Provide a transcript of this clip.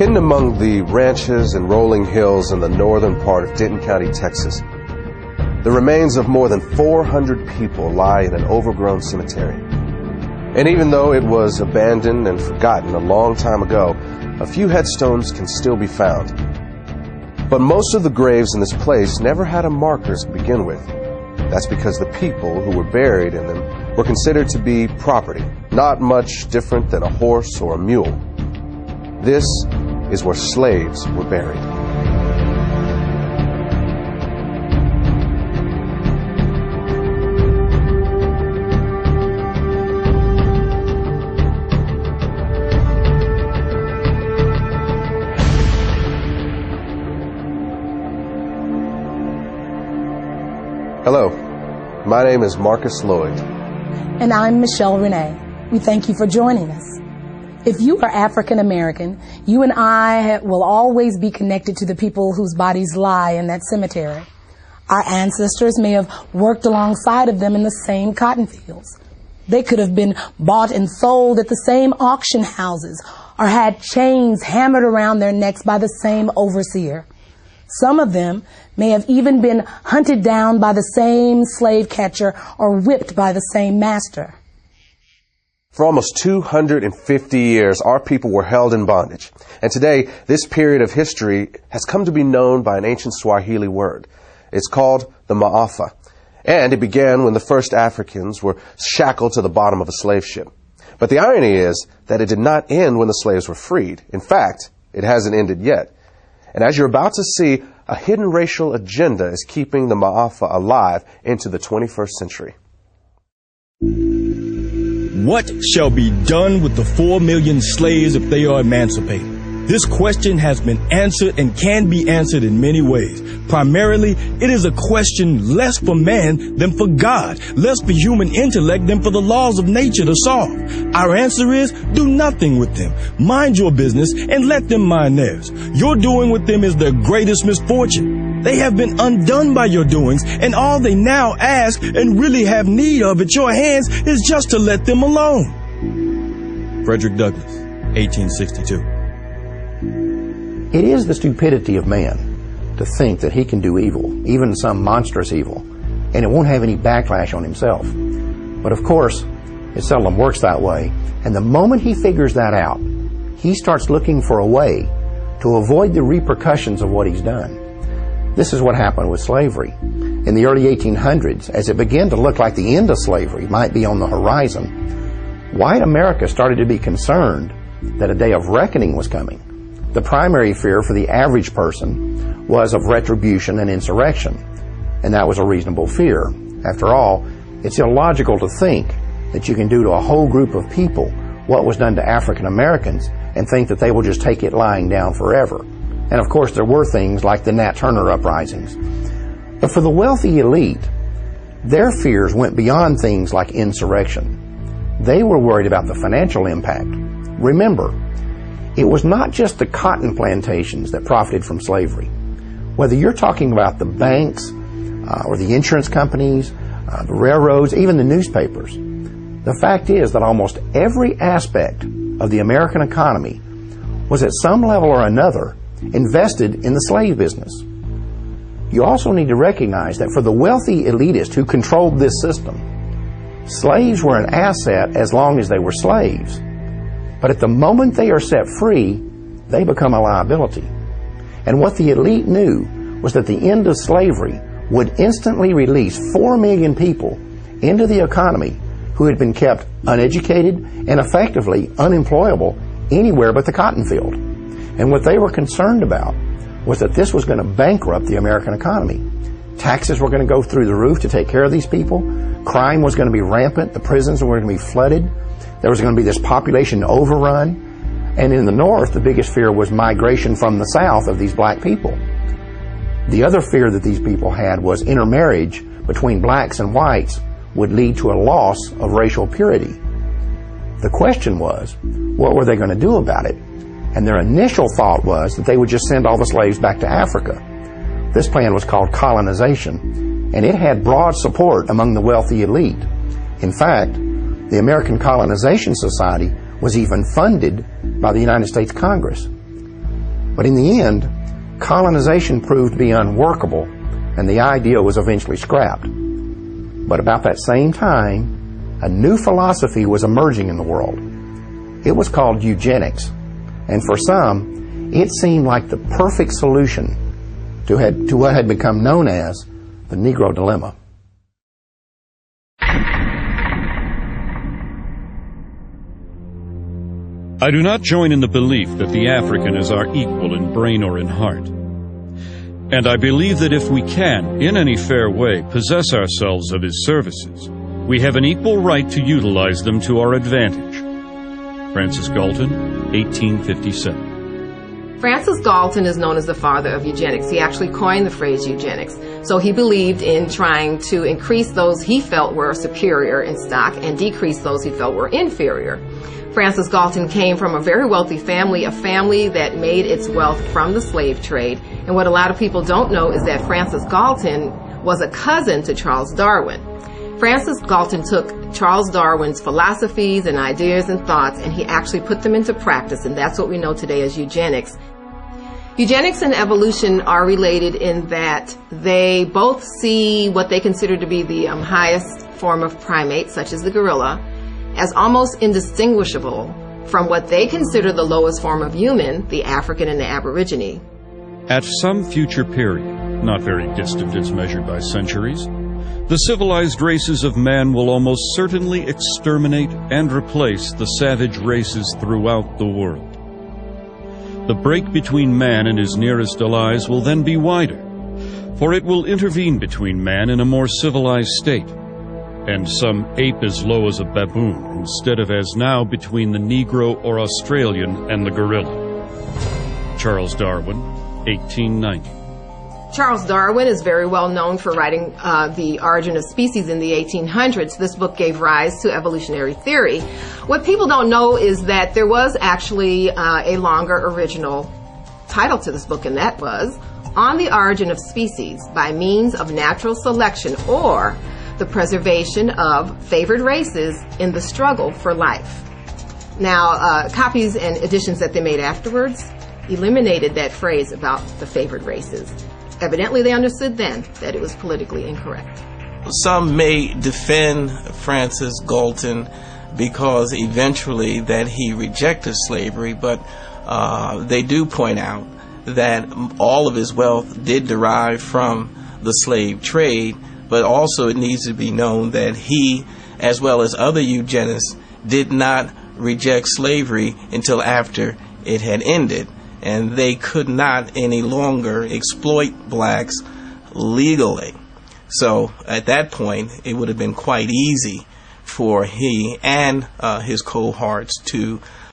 Hidden among the ranches and rolling hills in the northern part of Denton County, Texas, the remains of more than 400 people lie in an overgrown cemetery. And even though it was abandoned and forgotten a long time ago, a few headstones can still be found. But most of the graves in this place never had a marker to begin with. That's because the people who were buried in them were considered to be property, not much different than a horse or a mule. This is where slaves were buried. Hello, my name is Marcus Lloyd. And I'm Michelle Renee. We thank you for joining us. If you are African American, you and I will always be connected to the people whose bodies lie in that cemetery. Our ancestors may have worked alongside of them in the same cotton fields. They could have been bought and sold at the same auction houses or had chains hammered around their necks by the same overseer. Some of them may have even been hunted down by the same slave catcher or whipped by the same master. For almost 250 years, our people were held in bondage. And today, this period of history has come to be known by an ancient Swahili word. It's called the Ma'afa. And it began when the first Africans were shackled to the bottom of a slave ship. But the irony is that it did not end when the slaves were freed. In fact, it hasn't ended yet. And as you're about to see, a hidden racial agenda is keeping the Ma'afa alive into the 21st century. What shall be done with the 4 million slaves if they are emancipated? This question has been answered and can be answered in many ways. Primarily, it is a question less for man than for God, less for human intellect than for the laws of nature to solve. Our answer is, do nothing with them. Mind your business and let them mind theirs. Your doing with them is their greatest misfortune. They have been undone by your doings, and all they now ask and really have need of at your hands is just to let them alone. Frederick Douglass, 1862. It is the stupidity of man to think that he can do evil, even some monstrous evil, and it won't have any backlash on himself. But of course, it seldom works that way, and the moment he figures that out, he starts looking for a way to avoid the repercussions of what he's done. This is what happened with slavery. In the early 1800s, as it began to look like the end of slavery might be on the horizon, white America started to be concerned that a day of reckoning was coming. The primary fear for the average person was of retribution and insurrection, and that was a reasonable fear. After all, it's illogical to think that you can do to a whole group of people what was done to African Americans and think that they will just take it lying down forever. And of course, there were things like the Nat Turner uprisings. But for the wealthy elite, their fears went beyond things like insurrection. They were worried about the financial impact. Remember, it was not just the cotton plantations that profited from slavery. Whether you're talking about the banks or the insurance companies, the railroads, even the newspapers, the fact is that almost every aspect of the American economy was at some level or another invested in the slave business. You also need to recognize that for the wealthy elitist who controlled this system, slaves were an asset as long as they were slaves. But at the moment they are set free, they become a liability. And what the elite knew was that the end of slavery would instantly release 4 million people into the economy who had been kept uneducated and effectively unemployable anywhere but the cotton field. And what they were concerned about was that this was going to bankrupt the American economy. Taxes were going to go through the roof to take care of these people. Crime was going to be rampant. The prisons were going to be flooded. There was going to be this population overrun. And in the North, the biggest fear was migration from the South of these black people. The other fear that these people had was intermarriage between blacks and whites would lead to a loss of racial purity. The question was, what were they going to do about it? And their initial thought was that they would just send all the slaves back to Africa. This plan was called colonization, and it had broad support among the wealthy elite. In fact, the American Colonization Society was even funded by the United States Congress. But in the end, colonization proved to be unworkable, and the idea was eventually scrapped. But about that same time, a new philosophy was emerging in the world. It was called eugenics, and for some, it seemed like the perfect solution to what had become known as the Negro dilemma. I do not join in the belief that the African is our equal in brain or in heart. And I believe that if we can, in any fair way, possess ourselves of his services, we have an equal right to utilize them to our advantage. Francis Galton, 1857. Francis Galton is known as the father of eugenics. He actually coined the phrase eugenics. So he believed in trying to increase those he felt were superior in stock and decrease those he felt were inferior. Francis Galton came from a very wealthy family, a family that made its wealth from the slave trade. And what a lot of people don't know is that Francis Galton was a cousin to Charles Darwin. Francis Galton took Charles Darwin's philosophies and ideas and thoughts, and he actually put them into practice, and that's what we know today as eugenics. Eugenics and evolution are related in that they both see what they consider to be the highest form of primate, such as the gorilla, as almost indistinguishable from what they consider the lowest form of human, the African and the Aborigine. At some future period, not very distant as measured by centuries, the civilized races of man will almost certainly exterminate and replace the savage races throughout the world. The break between man and his nearest allies will then be wider, for it will intervene between man and a more civilized state, and some ape as low as a baboon, instead of as now between the Negro or Australian and the gorilla. Charles Darwin, 1890. Charles Darwin is very well known for writing The Origin of Species in the 1800s. This book gave rise to evolutionary theory. What people don't know is that there was actually a longer original title to this book, and that was On the Origin of Species by Means of Natural Selection, or the Preservation of Favored Races in the Struggle for Life. Now, copies and editions that they made afterwards eliminated that phrase about the favored races. Evidently, they understood then that it was politically incorrect. Some may defend Francis Galton because eventually that he rejected slavery, but they do point out that all of his wealth did derive from the slave trade, but also it needs to be known that he, as well as other eugenists, did not reject slavery until after it had ended, and they could not any longer exploit blacks legally. So at that point, it would have been quite easy for he and his cohorts to